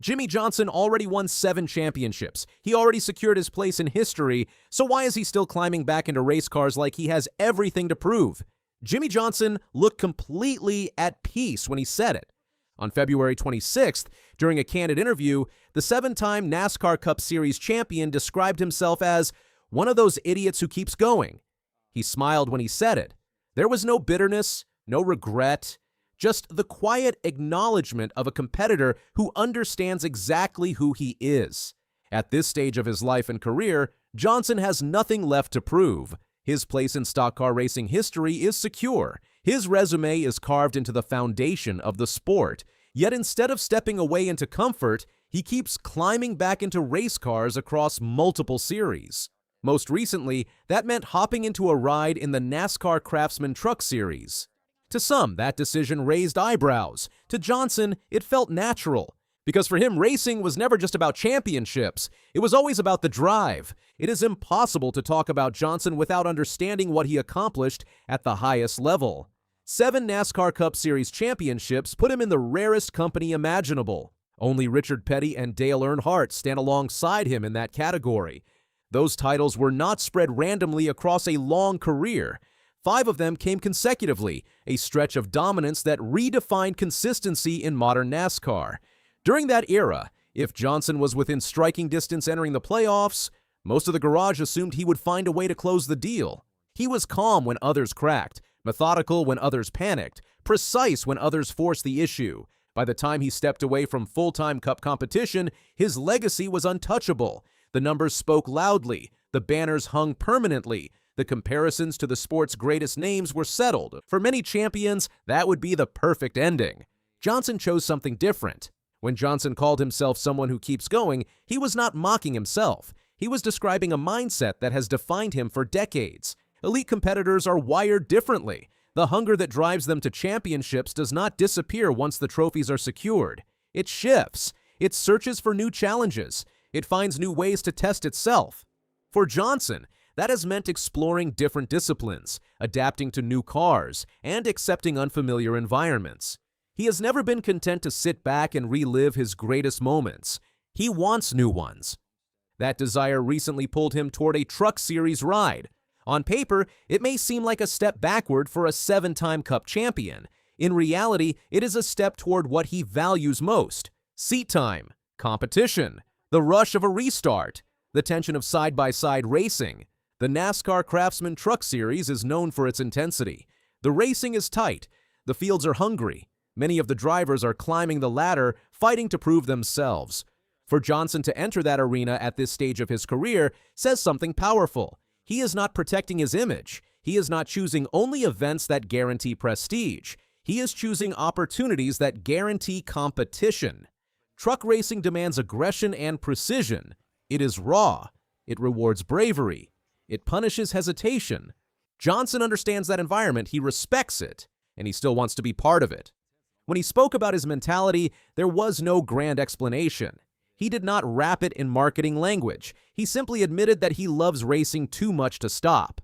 Jimmie Johnson already won 7 championships. He already secured his place in history, so why is he still climbing back into race cars like he has everything to prove? Jimmie Johnson looked completely at peace when he said it. On February 26th, during a candid interview, the 7-time NASCAR Cup Series champion described himself as one of those idiots who keeps going. He smiled when he said it. There was no bitterness, no regret, just the quiet acknowledgement of a competitor who understands exactly who he is. At this stage of his life and career, Johnson has nothing left to prove. His place in stock car racing history is secure. His resume is carved into the foundation of the sport. Yet instead of stepping away into comfort, he keeps climbing back into race cars across multiple series. Most recently, that meant hopping into a ride in the NASCAR Craftsman Truck Series. To some, that decision raised eyebrows. To Johnson, it felt natural. Because for him, racing was never just about championships. It was always about the drive. It is impossible to talk about Johnson without understanding what he accomplished at the highest level. 7 NASCAR Cup Series championships put him in the rarest company imaginable. Only Richard Petty and Dale Earnhardt stand alongside him in that category. Those titles were not spread randomly across a long career. 5 of them came consecutively, a stretch of dominance that redefined consistency in modern NASCAR. During that era, if Johnson was within striking distance entering the playoffs, most of the garage assumed he would find a way to close the deal. He was calm when others cracked, methodical when others panicked, precise when others forced the issue. By the time he stepped away from full-time Cup competition, his legacy was untouchable. The numbers spoke loudly, the banners hung permanently, the comparisons to the sport's greatest names were settled. For many champions, that would be the perfect ending. Johnson chose something different. When Johnson called himself someone who keeps going, he was not mocking himself. He was describing a mindset that has defined him for decades. Elite competitors are wired differently. The hunger that drives them to championships does not disappear once the trophies are secured. It shifts. It searches for new challenges. It finds new ways to test itself. For Johnson, that has meant exploring different disciplines, adapting to new cars, and accepting unfamiliar environments. He has never been content to sit back and relive his greatest moments. He wants new ones. That desire recently pulled him toward a Truck Series ride. On paper, it may seem like a step backward for a 7-time Cup champion. In reality, it is a step toward what he values most: seat time, competition, the rush of a restart, the tension of side-by-side racing. The NASCAR Craftsman Truck Series is known for its intensity. The racing is tight. The fields are hungry. Many of the drivers are climbing the ladder, fighting to prove themselves. For Johnson to enter that arena at this stage of his career says something powerful. He is not protecting his image. He is not choosing only events that guarantee prestige. He is choosing opportunities that guarantee competition. Truck racing demands aggression and precision. It is raw. It rewards bravery. It punishes hesitation. Johnson understands that environment, he respects it, and he still wants to be part of it. When he spoke about his mentality, there was no grand explanation. He did not wrap it in marketing language. He simply admitted that he loves racing too much to stop.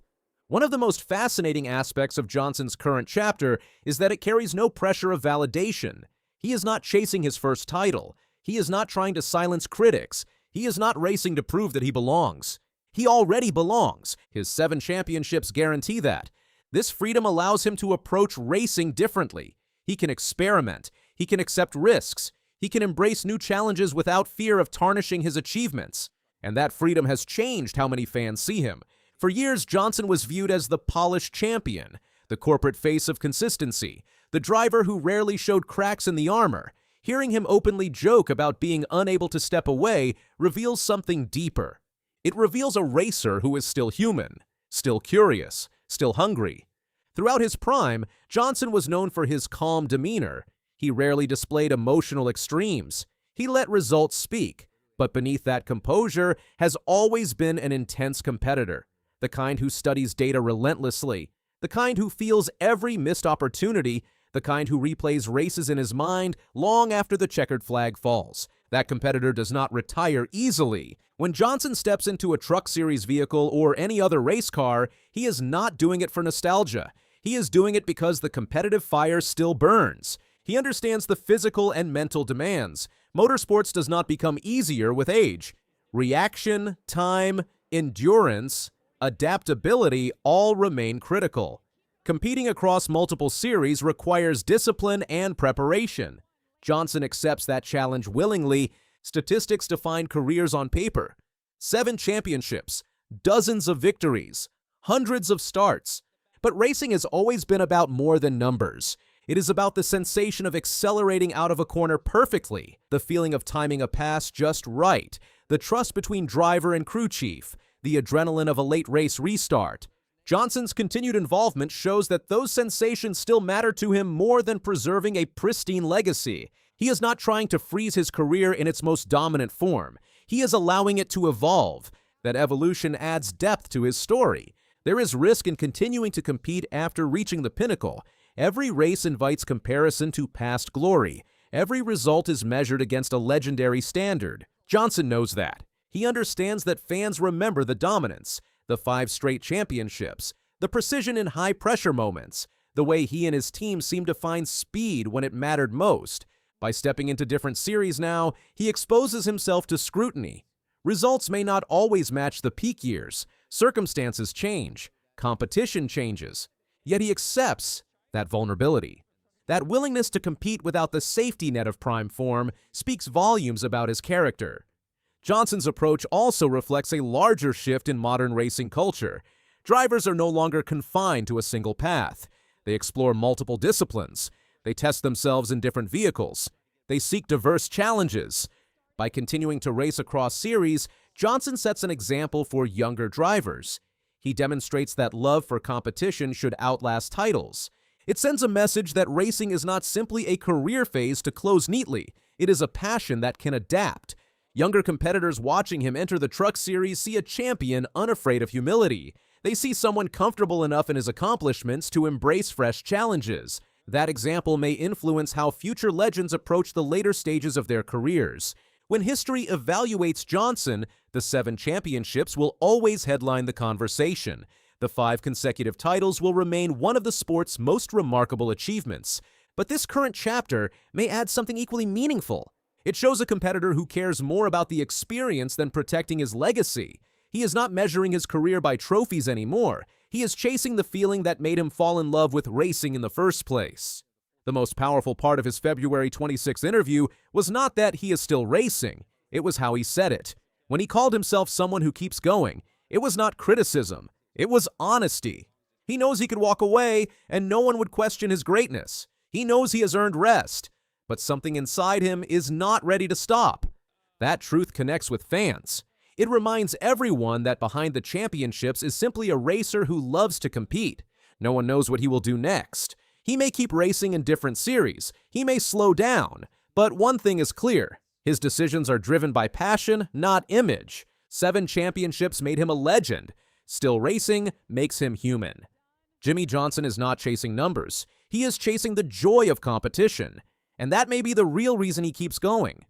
One of the most fascinating aspects of Johnson's current chapter is that it carries no pressure of validation. He is not chasing his first title. He is not trying to silence critics. He is not racing to prove that he belongs. He already belongs. His 7 championships guarantee that. This freedom allows him to approach racing differently. He can experiment. He can accept risks. He can embrace new challenges without fear of tarnishing his achievements. And that freedom has changed how many fans see him. For years, Johnson was viewed as the polished champion, the corporate face of consistency, the driver who rarely showed cracks in the armor. Hearing him openly joke about being unable to step away reveals something deeper. It reveals a racer who is still human, still curious, still hungry. Throughout his prime, Johnson was known for his calm demeanor. He rarely displayed emotional extremes. He let results speak. But beneath that composure has always been an intense competitor, the kind who studies data relentlessly, the kind who feels every missed opportunity, the kind who replays races in his mind long after the checkered flag falls. That competitor does not retire easily. When Johnson steps into a Truck Series vehicle or any other race car, he is not doing it for nostalgia. He is doing it because the competitive fire still burns. He understands the physical and mental demands. Motorsports does not become easier with age. Reaction, time, endurance, adaptability all remain critical. Competing across multiple series requires discipline and preparation. Johnson accepts that challenge willingly. Statistics define careers on paper. 7 championships, dozens of victories, hundreds of starts. But racing has always been about more than numbers. It is about the sensation of accelerating out of a corner perfectly, the feeling of timing a pass just right, the trust between driver and crew chief, the adrenaline of a late race restart. Johnson's continued involvement shows that those sensations still matter to him more than preserving a pristine legacy. He is not trying to freeze his career in its most dominant form. He is allowing it to evolve. That evolution adds depth to his story. There is risk in continuing to compete after reaching the pinnacle. Every race invites comparison to past glory. Every result is measured against a legendary standard. Johnson knows that. He understands that fans remember the dominance, the 5 straight championships, the precision in high-pressure moments, the way he and his team seemed to find speed when it mattered most. By stepping into different series now, he exposes himself to scrutiny. Results may not always match the peak years. Circumstances change. Competition changes. Yet he accepts that vulnerability. That willingness to compete without the safety net of prime form speaks volumes about his character. Johnson's approach also reflects a larger shift in modern racing culture. Drivers are no longer confined to a single path. They explore multiple disciplines. They test themselves in different vehicles. They seek diverse challenges. By continuing to race across series, Johnson sets an example for younger drivers. He demonstrates that love for competition should outlast titles. It sends a message that racing is not simply a career phase to close neatly. It is a passion that can adapt. Younger competitors watching him enter the Truck Series see a champion unafraid of humility. They see someone comfortable enough in his accomplishments to embrace fresh challenges. That example may influence how future legends approach the later stages of their careers. When history evaluates Johnson, the 7 championships will always headline the conversation. The 5 consecutive titles will remain one of the sport's most remarkable achievements. But this current chapter may add something equally meaningful. It shows a competitor who cares more about the experience than protecting his legacy. He is not measuring his career by trophies anymore. He is chasing the feeling that made him fall in love with racing in the first place. The most powerful part of his February 26 interview was not that he is still racing. It was how he said it. When he called himself someone who keeps going, it was not criticism. It was honesty. He knows he could walk away and no one would question his greatness. He knows he has earned rest, but something inside him is not ready to stop. That truth connects with fans. It reminds everyone that behind the championships is simply a racer who loves to compete. No one knows what he will do next. He may keep racing in different series. He may slow down. But one thing is clear. His decisions are driven by passion, not image. 7 championships made him a legend. Still racing makes him human. Jimmie Johnson is not chasing numbers. He is chasing the joy of competition. And that may be the real reason he keeps going.